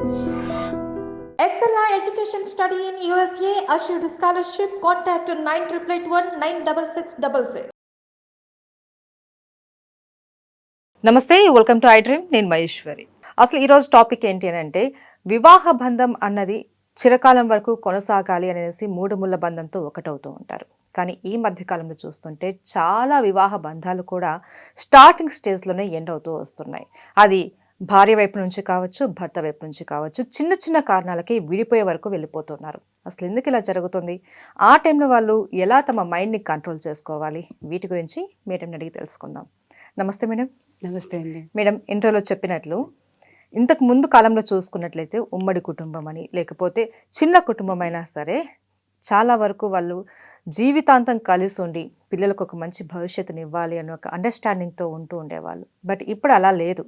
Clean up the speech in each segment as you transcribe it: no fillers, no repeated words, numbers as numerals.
Excella Education Study in USA assured scholarship. Contact 9881 నమస్తే, welcome to I dream. నేను మహేశ్వరి. అసలు ఈరోజు టాపిక్ ఏంటి అని అంటే, వివాహ బంధం అన్నది చిరకాలం వరకు కొనసాగాలి అనేసి మూడు ముళ్ళ బంధంతో ఒకటవుతూ ఉంటారు. కానీ ఈ మధ్యకాలంలో చూస్తుంటే చాలా వివాహ బంధాలు కూడా స్టార్టింగ్ స్టేజ్లోనే ఎండ్ అవుతూ వస్తున్నాయి. అది భార్య వైపు నుంచి కావచ్చు, భర్త వైపు నుంచి కావచ్చు, చిన్న చిన్న కారణాలకి విడిపోయే వరకు వెళ్ళిపోతున్నారు. అసలు ఎందుకు ఇలా జరుగుతుంది? ఆ టైంలో వాళ్ళు ఎలా తమ మైండ్ని కంట్రోల్ చేసుకోవాలి? వీటి గురించి మేడంని అడిగి తెలుసుకుందాం. నమస్తే మేడం. నమస్తే అండి. మేడం, ఇంటర్వ్యూలో చెప్పినట్లు ఇంతకు ముందు కాలంలో చూసుకున్నట్లయితే ఉమ్మడి కుటుంబం అని, లేకపోతే చిన్న కుటుంబం అయినా సరే చాలా వరకు వాళ్ళు జీవితాంతం కలిసి ఉండి పిల్లలకు ఒక మంచి భవిష్యత్తుని ఇవ్వాలి అని ఒక అండర్స్టాండింగ్తో ఉంటూ ఉండేవాళ్ళు. బట్ ఇప్పుడు అలా లేదు.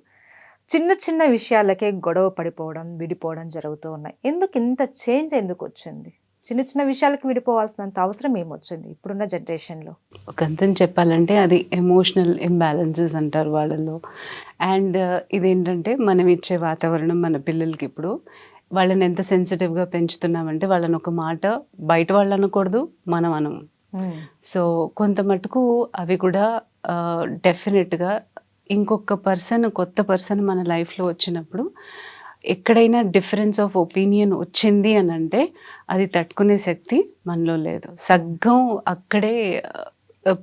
చిన్న చిన్న విషయాలకే గొడవ పడిపోవడం, విడిపోవడం జరుగుతూ ఉన్నాయి. ఎందుకు ఇంత చేంజ్ ఎందుకు వచ్చింది? చిన్న చిన్న విషయాలకు విడిపోవాల్సినంత అవసరం ఏమొచ్చింది ఇప్పుడున్న జనరేషన్లో? ఒక అంతం చెప్పాలంటే అది ఎమోషనల్ ఇంబ్యాలెన్సెస్ అంటారు వాళ్ళలో. అండ్ ఇదేంటంటే మనం ఇచ్చే వాతావరణం మన పిల్లలకి ఇప్పుడు వాళ్ళని ఎంత సెన్సిటివ్గా పెంచుతున్నామంటే వాళ్ళని ఒక మాట బయట వాళ్ళు అనకూడదు, మనం అనము. సో కొంత మటుకు అవి కూడా డెఫినెట్గా ఇంకొక కొత్త పర్సన్ మన లైఫ్లో వచ్చినప్పుడు ఎక్కడైనా డిఫరెన్స్ ఆఫ్ ఒపీనియన్ వచ్చింది అని అంటే అది తట్టుకునే శక్తి మనలో లేదు. సగ్గం అక్కడే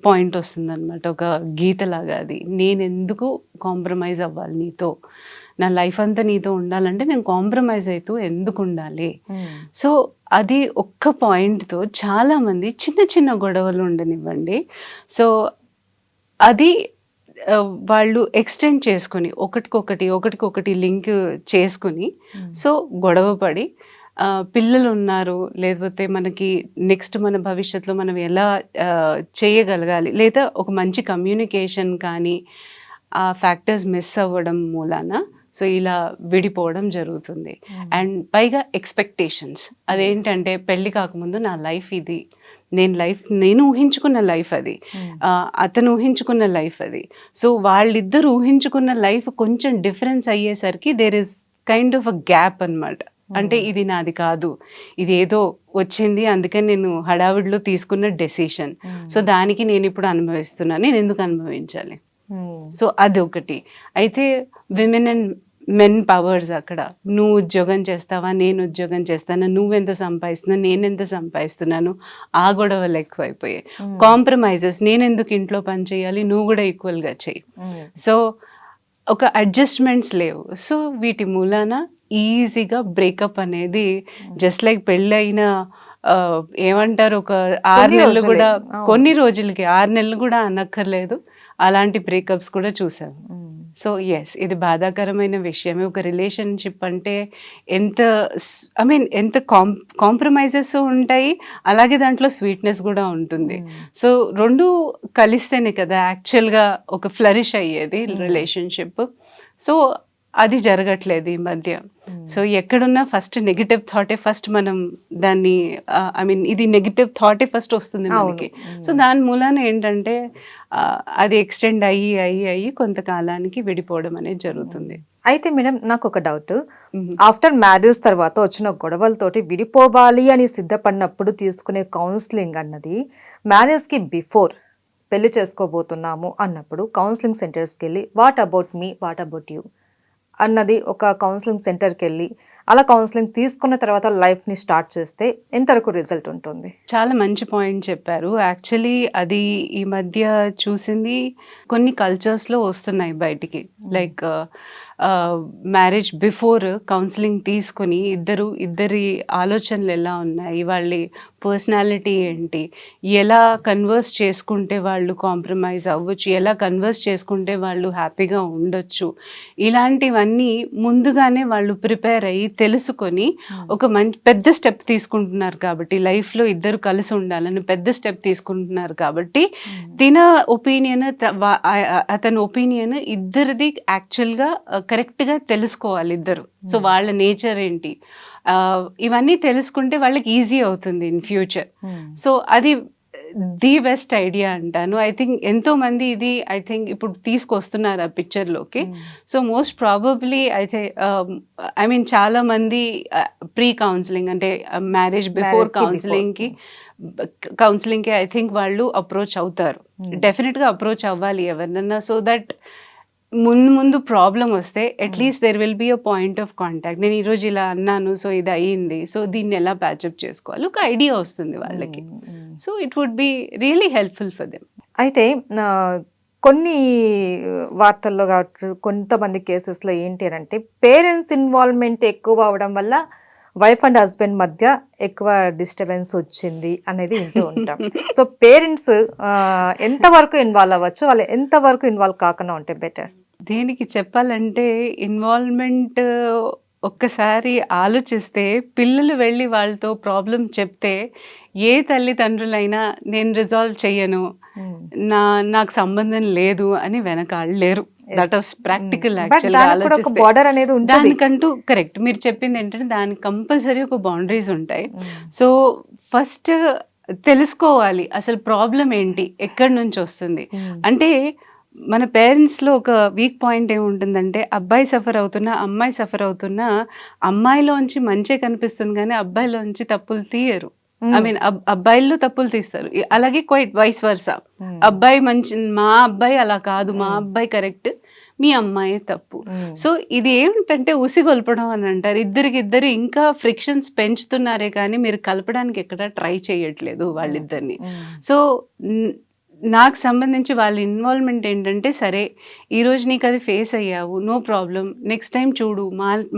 పాయింట్ వస్తుంది అనమాట, ఒక గీతలాగా. అది నేను ఎందుకు కాంప్రమైజ్ అవ్వాలి నీతో? నా లైఫ్ అంతా నీతో ఉండాలంటే నేను కాంప్రమైజ్ అవుతూ ఎందుకు ఉండాలి? సో అది ఒక్క పాయింట్తో చాలామంది చిన్న చిన్న గొడవలు ఉండనివ్వండి. సో అది వాళ్ళు ఎక్స్టెండ్ చేసుకుని ఒకటికొకటి లింక్ చేసుకుని సో గొడవ పడి పిల్లలు ఉన్నారు, లేకపోతే మనకి నెక్స్ట్ మన భవిష్యత్తులో మనం ఎలా చేయగలగాలి, లేదా ఒక మంచి కమ్యూనికేషన్ కానీ ఆ ఫ్యాక్టర్స్ మిస్ అవ్వడం మూలాన సో ఇలా విడిపోవడం జరుగుతుంది. అండ్ పైగా ఎక్స్పెక్టేషన్స్. అదేంటంటే పెళ్ళి కాకముందు నా లైఫ్ ఇది, నేను ఊహించుకున్న లైఫ్ అది, అతను ఊహించుకున్న లైఫ్ అది. సో వాళ్ళిద్దరు ఊహించుకున్న లైఫ్ కొంచెం డిఫరెన్స్ అయ్యేసరికి there is kind of a gap అనమాట. అంటే ఇది నాది కాదు, ఇది ఏదో వచ్చింది అందుకని నేను హడావిడిలో తీసుకున్న డెసిషన్, సో దానికి నేను ఇప్పుడు అనుభవిస్తున్నాను, నేను ఎందుకు అనుభవించాలి? సో అది ఒకటి. అయితే విమెన్ అండ్ మెన్ పవర్స్ అక్కడ. నువ్వు ఉద్యోగం చేస్తావా, నేను ఉద్యోగం చేస్తాను, నువ్వెంత సంపాదిస్తున్నావు, నేనెంత సంపాదిస్తున్నాను, ఆ గొడవలు ఎక్కువైపోయాయి. కాంప్రమైజెస్, నేనెందుకు ఇంట్లో పని చేయాలి, నువ్వు కూడా ఈక్వల్గా చెయ్యి. సో ఒక అడ్జస్ట్మెంట్స్ లేవు. సో వీటి మూలాన ఈజీగా బ్రేకప్ అనేది జస్ట్ లైక్ పెళ్ళైన ఏమంటారు ఒక 6 నెలలు కూడా, కొన్ని రోజులకి 6 నెలలు కూడా అనక్కర్లేదు, అలాంటి బ్రేకప్స్ కూడా చూసాము. సో ఎస్, ఇది బాధాకరమైన విషయమే. ఒక రిలేషన్షిప్ అంటే ఎంత కాంప్రమైజెస్ ఉంటాయి, అలాగే దాంట్లో స్వీట్నెస్ కూడా ఉంటుంది. సో రెండు కలిస్తేనే కదా యాక్చువల్గా ఒక ఫ్లరిష్ అయ్యేది రిలేషన్షిప్. సో అది జరగట్లేదు ఈ మధ్య. సో ఎక్కడున్నా ఫస్ట్ నెగిటివ్ థాటే ఫస్ట్ మనం దాన్ని ఇది నెగిటివ్ థాటే ఫస్ట్ వస్తుంది మనకి. సో దాని మూలాన ఏంటంటే అది ఎక్స్టెండ్ అయ్యి కొంతకాలానికి విడిపోవడం అనేది జరుగుతుంది. అయితే మేడం, నాకు ఒక డౌట్. ఆఫ్టర్ మ్యారేజ్ తర్వాత వచ్చిన గొడవలతోటి విడిపోవాలి అని సిద్ధపడినప్పుడు తీసుకునే కౌన్సిలింగ్ అన్నది మ్యారేజ్కి బిఫోర్ పెళ్లి చేసుకోబోతున్నాము అన్నప్పుడు కౌన్సిలింగ్ సెంటర్స్కి వెళ్ళి what about me, what about you అన్నది ఒక కౌన్సిలింగ్ సెంటర్కి వెళ్ళి అలా కౌన్సిలింగ్ తీసుకున్న తర్వాత లైఫ్ని స్టార్ట్ చేస్తే ఎంతవరకు రిజల్ట్ ఉంటుంది? చాలా మంచి పాయింట్ చెప్పారు. యాక్చువల్లీ అది ఈ మధ్య చూసింది కొన్ని కల్చర్స్లో వస్తున్నాయి బయటికి. లైక్ మ్యారేజ్ బిఫోర్ కౌన్సిలింగ్ తీసుకుని ఇద్దరి ఆలోచనలు ఎలా ఉన్నాయి, వాళ్ళ పర్సనాలిటీ ఏంటి, ఎలా కన్వర్స్ చేసుకుంటే వాళ్ళు కాంప్రమైజ్ అవ్వచ్చు, ఎలా కన్వర్స్ చేసుకుంటే వాళ్ళు హ్యాపీగా ఉండొచ్చు, ఇలాంటివన్నీ ముందుగానే వాళ్ళు ప్రిపేర్ అయ్యి తెలుసుకొని ఒక పెద్ద స్టెప్ తీసుకుంటున్నారు కాబట్టి, లైఫ్లో ఇద్దరు కలిసి ఉండాలని పెద్ద స్టెప్ తీసుకుంటున్నారు కాబట్టి అతని ఒపీనియన్ ఇద్దరిది యాక్చువల్గా కరెక్ట్గా తెలుసుకోవాలి ఇద్దరు. సో వాళ్ళ నేచర్ ఏంటి, ఇవన్నీ తెలుసుకుంటే వాళ్ళకి ఈజీ అవుతుంది ఇన్ ఫ్యూచర్. సో అది ది బెస్ట్ ఐడియా అంటాను. ఐ థింక్ ఎంతో మంది ఇది ఇప్పుడు తీసుకొస్తున్నారు ఆ పిక్చర్‌లోకి. సో మోస్ట్ ప్రాబబ్లీ అయితే ఐ మీన్ చాలా మంది ప్రీ కౌన్సిలింగ్ అంటే మ్యారేజ్ బిఫోర్ కౌన్సిలింగ్‌కి ఐ థింక్ వాళ్ళు అప్రోచ్ అవుతారు. డెఫినెట్‌గా అప్రోచ్ అవ్వాలి ఎవరినన్నా. సో దట్ ముందు ప్రాబ్లం వస్తే at least there will be a point of contact. నేను ఈరోజు ఇలా అన్నాను, సో ఇది అయ్యింది, సో దీన్ని ఎలా ప్యాచప్ చేసుకోవాలి, ఒక ఐడియా వస్తుంది వాళ్ళకి. So it would be really helpful for them. అయితే కొన్ని వార్తల్లో కావచ్చు, కొంతమంది కేసెస్లో ఏంటి అని అంటే పేరెంట్స్ ఇన్వాల్వ్మెంట్ ఎక్కువ అవడం వల్ల వైఫ్ అండ్ హస్బెండ్ మధ్య ఎక్కువ డిస్టర్బెన్స్ వచ్చింది అనేది వింటూ ఉంటాం. సో పేరెంట్స్ ఎంతవరకు ఇన్వాల్వ్ అవ్వచ్చు, వాళ్ళు ఎంతవరకు ఇన్వాల్వ్ కాకుండా ఉంటే బెటర్? దీనికి చెప్పాలంటే ఇన్వాల్వ్మెంట్ ఒక్కసారి ఆలోచిస్తే, పిల్లలు వెళ్ళి వాళ్ళతో ప్రాబ్లం చెప్తే ఏ తల్లిదండ్రులైనా నేను రిజాల్వ్ చెయ్యను, నాకు సంబంధం లేదు అని వెనకాడలేరు. That was practical. యాక్చువల్గా ఆలోచిస్తే దానికంటూ కరెక్ట్ మీరు చెప్పింది ఏంటంటే దానికి కంపల్సరీ ఒక బౌండరీస్ ఉంటాయి. సో ఫస్ట్ తెలుసుకోవాలి అసలు ప్రాబ్లం ఏంటి, ఎక్కడి నుంచి వస్తుంది. అంటే మన పేరెంట్స్లో ఒక వీక్ పాయింట్ ఏముంటుందంటే, అబ్బాయి సఫర్ అవుతున్నా అమ్మాయి సఫర్ అవుతున్నా అమ్మాయిలోంచి మంచే కనిపిస్తుంది కానీ అబ్బాయిలోంచి తప్పులు తీయరు. ఐ మీన్ అబ్బాయిల్లో తప్పులు తీస్తారు. అలాగే క్వైట్ వైస్ వర్సా, అబ్బాయి మంచి, మా అబ్బాయి అలా కాదు, మా అబ్బాయి కరెక్ట్, మీ అమ్మాయే తప్పు. సో ఇది ఏమిటంటే ఉసిగొల్పడం అని అంటారు. ఇద్దరు ఇంకా ఫ్రిక్షన్స్ పెంచుతున్నారే కానీ మీరు కలపడానికి ఎక్కడ ట్రై చేయట్లేదు వాళ్ళిద్దరిని. సో నాకు సంబంధించి వాళ్ళ ఇన్వాల్వ్మెంట్ ఏంటంటే, సరే ఈరోజు నీకు అది ఫేస్ అయ్యావు, నో ప్రాబ్లం, నెక్స్ట్ టైం చూడు,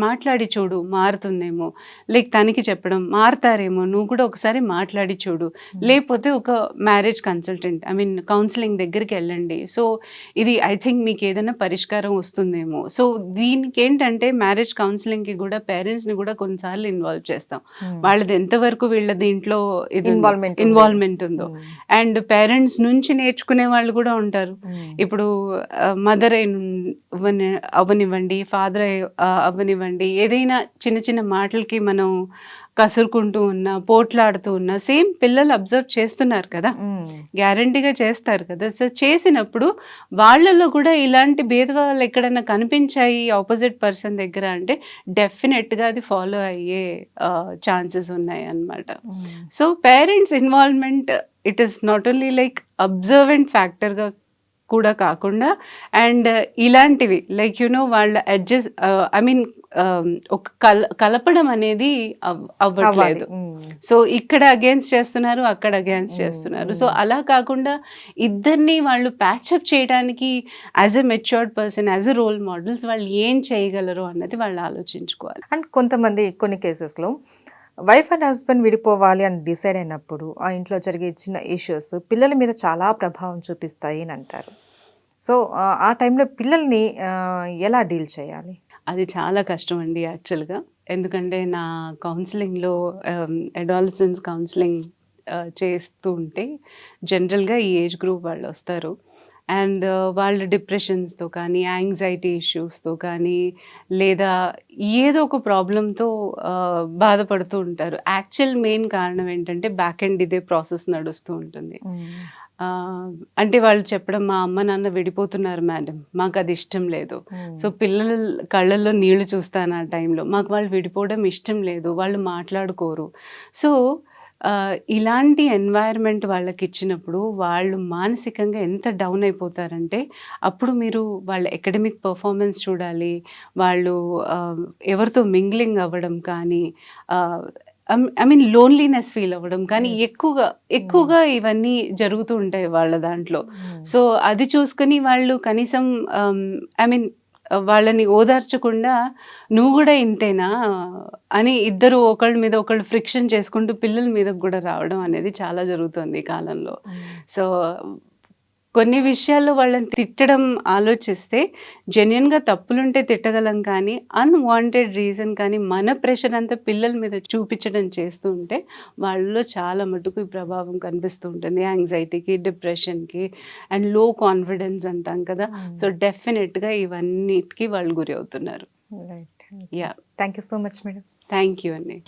మాట్లాడి చూడు, మారుతుందేమో, లైక్ తనకి చెప్పడం, మారుతారేమో, నువ్వు కూడా ఒకసారి మాట్లాడి చూడు, లేకపోతే ఒక marriage consultant I mean counselling దగ్గరికి వెళ్ళండి. సో ఇది ఐ థింక్ మీకు ఏదైనా పరిష్కారం వస్తుందేమో. సో దీనికి ఏంటంటే మ్యారేజ్ కౌన్సిలింగ్కి కూడా పేరెంట్స్ని కూడా కొన్నిసార్లు ఇన్వాల్వ్ చేస్తాం. వాళ్ళది ఎంతవరకు వీళ్ళ దీంట్లో ఇది ఇన్వాల్వ్మెంట్ ఉందో. అండ్ పేరెంట్స్ నుంచి నేర్చుకునే వాళ్ళు కూడా ఉంటారు. ఇప్పుడు మదర్ అవ్వనివ్వండి, ఫాదర్ అవ్వనివ్వండి, ఏదైనా చిన్న చిన్న మాటలకి మనం కసురుకుంటూ ఉన్నా, పోట్లాడుతూ ఉన్నా, సేమ్ పిల్లలు అబ్జర్వ్ చేస్తున్నారు కదా, గ్యారంటీగా చేస్తారు కదా. సో చేసినప్పుడు వాళ్ళలో కూడా ఇలాంటి భేదభావాలు ఎక్కడైనా కనిపించాయి ఆపోజిట్ పర్సన్ దగ్గర అంటే డెఫినెట్గా అది ఫాలో అయ్యే ఛాన్సెస్ ఉన్నాయి అన్నమాట. So parents involvement it is not only like observant ఫ్యాక్టర్గా కూడా కాకుండా అండ్ ఇలాంటివి లైక్ వాళ్ళ అడ్జస్ట్ ఐ మీన్ ఒక కలపడం అనేది అవ్వట్లేదు. సో ఇక్కడ అగేన్స్ట్ చేస్తున్నారు, అక్కడ అగేన్స్ట్ చేస్తున్నారు. సో అలా కాకుండా ఇద్దరిని వాళ్ళు ప్యాచప్ చేయడానికి as a matured person, as a role models వాళ్ళు ఏం చేయగలరు అన్నది వాళ్ళు ఆలోచించుకోవాలి. అండ్ కొంతమంది కొన్ని కేసెస్లో వైఫ్ అండ్ హస్బెండ్ విడిపోవాలి అని డిసైడ్ అయినప్పుడు ఆ ఇంట్లో జరిగే చిన్న ఇష్యూస్ పిల్లల మీద చాలా ప్రభావం చూపిస్తాయి అని అంటారు. సో ఆ టైంలో పిల్లల్ని ఎలా డీల్ చేయాలి? అది చాలా కష్టం అండి యాక్చువల్గా. ఎందుకంటే నా కౌన్సిలింగ్లో అడాలసెన్స్ కౌన్సిలింగ్ చేస్తూ ఉంటే జనరల్గా ఈ ఏజ్ గ్రూప్ వాళ్ళు వస్తారు. అండ్ వాళ్ళు డిప్రెషన్స్తో కానీ, యాంగ్జైటీ ఇష్యూస్తో కానీ, లేదా ఏదో ఒక ప్రాబ్లంతో బాధపడుతూ ఉంటారు. యాక్చువల్ మెయిన్ కారణం ఏంటంటే బ్యాక్ ఎండ్ ఇదే ప్రాసెస్ నడుస్తూ ఉంటుంది. అంటే వాళ్ళు చెప్పడం, మా అమ్మ నాన్న విడిపోతున్నారు మేడం, మాకు అది ఇష్టం లేదు. సో పిల్లల కళ్ళల్లో నీళ్లు చూస్తాను ఆ టైంలో, మాకు వాళ్ళు విడిపోవడం ఇష్టం లేదు, వాళ్ళు మాట్లాడుకోరు. సో ఇలాంటి ఎన్వైర్న్మెంట్ వాళ్ళకి ఇచ్చినప్పుడు వాళ్ళు మానసికంగా ఎంత డౌన్ అయిపోతారంటే, అప్పుడు మీరు వాళ్ళ అకాడమిక్ పర్ఫార్మెన్స్ చూడాలి, వాళ్ళు ఎవరితో మింగ్లింగ్ అవ్వడం కానీ, ఐ మీన్ లోన్లీనెస్ ఫీల్ అవ్వడం కానీ ఎక్కువగా ఇవన్నీ జరుగుతూ ఉంటాయి వాళ్ళ దాంట్లో. సో అది చూసుకుని వాళ్ళు కనీసం ఐ మీన్ వాళ్ళని ఓదార్చకుండా నువ్వు కూడా ఇంతేనా అని ఇద్దరు ఒకళ్ళ మీద ఒకళ్ళు ఫ్రిక్షన్ చేసుకుంటూ పిల్లల మీద కూడా రావడం అనేది చాలా జరుగుతుంది ఈ కాలంలో. సో కొన్ని విషయాల్లో వాళ్ళని తిట్టడం ఆలోచిస్తే జెన్యున్గా తప్పులుంటే తిట్టగలం కానీ అన్వాంటెడ్ రీజన్ కానీ మన ప్రెషర్ అంతా పిల్లల మీద చూపించడం చేస్తూ ఉంటే వాళ్ళలో చాలా మటుకు ఈ ప్రభావం కనిపిస్తూ ఉంటుంది. యాంగ్జైటీకి, డిప్రెషన్కి అండ్ లో కాన్ఫిడెన్స్ అంటాం కదా. సో డెఫినెట్గా ఇవన్నిటికీ వాళ్ళు గురి అవుతున్నారు. Yeah, thank you so much madam. Thank you అండి.